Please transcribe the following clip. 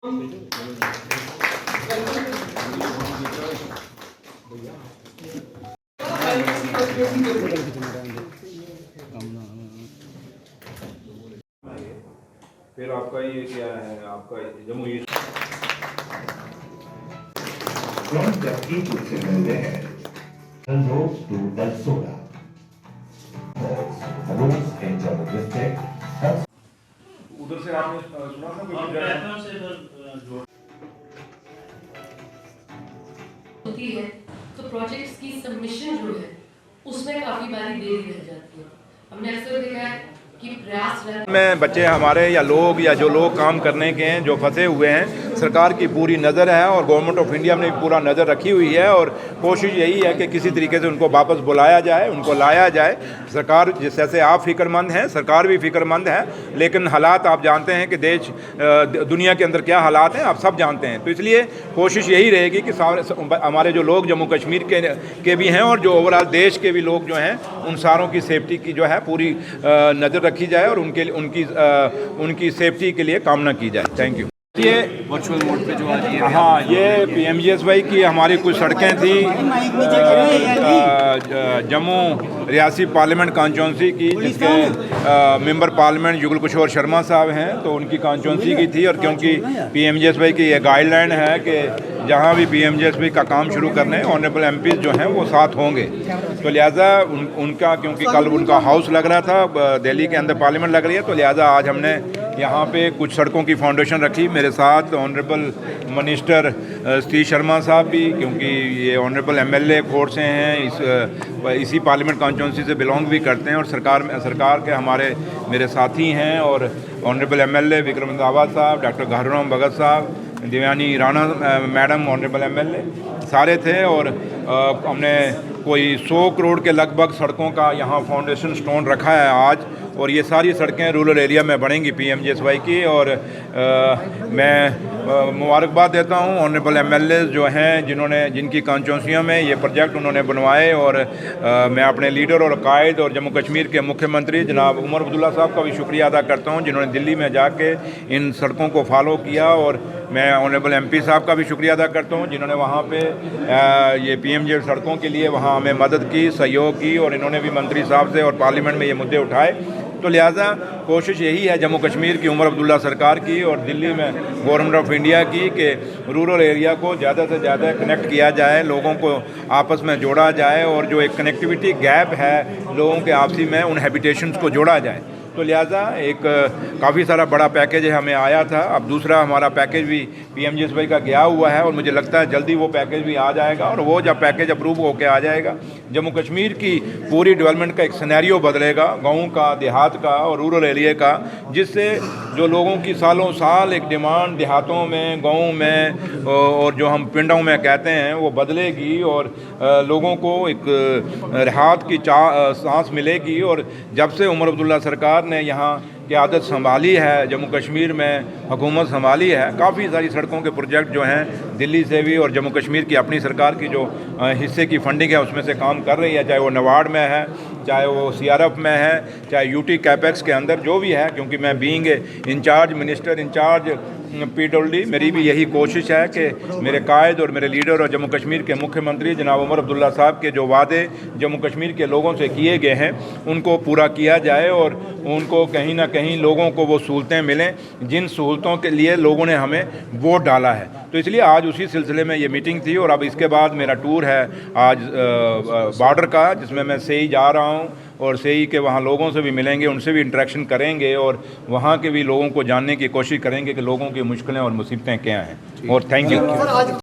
फिर आपका ये क्या है, आपका जमहूरी उधर से आपने सुना था होती है तो प्रोजेक्ट्स की सबमिशन जो है उसमें काफी बारी देरी रह जाती है। हमने अक्सर देखा है कि प्रयास में बच्चे हमारे या लोग या जो लोग काम करने के हैं जो फंसे हुए हैं, सरकार की पूरी नज़र है और गवर्नमेंट ऑफ इंडिया ने पूरा नज़र रखी हुई है और कोशिश यही है कि किसी तरीके से उनको वापस बुलाया जाए, उनको लाया जाए। सरकार जैसे आप फिक्रमंद हैं, सरकार भी फिक्रमंद है, लेकिन हालात आप जानते हैं कि देश दुनिया के अंदर क्या हालात हैं आप सब जानते हैं। तो इसलिए कोशिश यही रहेगी कि हमारे जो लोग जम्मू कश्मीर के भी हैं और जो ओवरऑल देश के भी लोग जो हैं उन सारों की सेफ्टी की जो है पूरी नज़र रखी जाए और उनकी सेफ्टी के लिए कामना की जाए। Thank you. ये वर्चुअल मोड पे जो आज ये हाँ, ये PMGSY की हमारी कुछ सड़कें थी जम्मू रियासी पार्लियामेंट कॉन्स्टिट्यूंसी की, जिसके मेंबर पार्लियामेंट जुगल किशोर शर्मा साहब हैं, तो उनकी कॉन्स्टिट्यूंसी की थी। और क्योंकि PMGSY की ये गाइडलाइन है कि जहाँ भी PMGSY का काम शुरू करने ऑनरेबल MP जो हैं वो साथ होंगे, तो लिहाजा उनका क्योंकि कल उनका हाउस लग रहा था, दिल्ली के अंदर पार्लियामेंट लग रही है, तो लिहाजा आज हमने यहाँ पे कुछ सड़कों की फाउंडेशन रखी। मेरे साथ ऑनरेबल मिनिस्टर सतीश शर्मा साहब भी, क्योंकि ये ऑनरेबल MLA कोर्ट से हैं, इसी पार्लियामेंट कॉन्स्टिट्यूंसी से बिलोंग भी करते हैं और सरकार के हमारे मेरे साथी हैं। और ऑनरेबल MLA विक्रम रंधावा साहब, doctor Gharuram Bhagat sahab, Devyani Rana madam honourable MLA सारे थे। और हमने कोई 100 करोड़ के लगभग सड़कों का यहाँ फाउंडेशन स्टोन रखा है आज, और ये सारी सड़कें रूरल एरिया में बनेंगी PMGSY की। और मैं मुबारकबाद देता हूँ ऑनरेबल MLA जो हैं जिनकी कॉन्स्टिट्यूंसियों में ये प्रोजेक्ट उन्होंने बनवाए। और मैं अपने लीडर और कायद और जम्मू कश्मीर के मुख्यमंत्री जनाब उमर अब्दुल्ला साहब का भी शुक्रिया अदा करता हूँ, जिन्होंने दिल्ली में जाके इन सड़कों को फॉलो किया। और मैं ऑनरेबल MP साहब का भी शुक्रिया अदा करता हूँ, जिन्होंने वहाँ पे ये PMG सड़कों के लिए वहाँ हमें मदद की, सहयोग की, और इन्होंने भी मंत्री साहब से और पार्लियामेंट में ये मुद्दे उठाए। तो लिहाजा कोशिश यही है जम्मू कश्मीर की उमर अब्दुल्ला सरकार की और दिल्ली में गवर्नमेंट ऑफ इंडिया की कि रूरल एरिया को ज़्यादा से ज़्यादा कनेक्ट किया जाए, लोगों को आपस में जोड़ा जाए, और जो एक कनेक्टिविटी गैप है लोगों के आपसी में, उन हैबिटेशंस को जोड़ा जाए। तो लिहाजा एक काफ़ी सारा बड़ा पैकेज हमें आया था। अब दूसरा हमारा पैकेज भी PMGSY का गया हुआ है और मुझे लगता है जल्दी वो पैकेज भी आ जाएगा। और वो जब पैकेज अप्रूव होकर आ जाएगा, जम्मू कश्मीर की पूरी डेवलपमेंट का एक सिनेरियो बदलेगा, गाँव का, देहात का और रूरल एरिया का, जिससे जो लोगों की सालों साल एक डिमांड देहातों में, गाँव में और जो हम पिंडों में कहते हैं वो बदलेगी और लोगों को एक राहत की सांस मिलेगी। और जब से उमर अब्दुल्ला सरकार ने यहाँ की आदत संभाली है, जम्मू कश्मीर में हुकूमत संभाली है, काफ़ी सारी सड़कों के प्रोजेक्ट जो हैं दिल्ली से भी और जम्मू कश्मीर की अपनी सरकार की जो हिस्से की फंडिंग है उसमें से काम कर रही है, चाहे वो नवाड में है, चाहे वो CRF में है, चाहे UT कैपेक्स के अंदर जो भी है। क्योंकि मैं being in-charge minister, in-charge PWD, मेरी भी यही कोशिश है कि मेरे कायद और मेरे लीडर और जम्मू कश्मीर के मुख्यमंत्री जनाब उमर अब्दुल्ला साहब के जो वादे जम्मू कश्मीर के लोगों से किए गए हैं उनको पूरा किया जाए और उनको कहीं ना कहीं लोगों को वो सहूलतें मिलें जिन सहूलतों के लिए लोगों ने हमें वोट डाला है। तो इसलिए आज उसी सिलसिले में ये मीटिंग थी। और अब इसके बाद मेरा टूर है आज बॉर्डर का, जिसमें मैं सेई जा रहा हूँ और सेई के वहाँ लोगों से भी मिलेंगे, उनसे भी इंटरेक्शन करेंगे और वहाँ के भी लोगों को जानने की कोशिश करेंगे कि लोगों की मुश्किलें और मुसीबतें क्या हैं। और थैंक यू।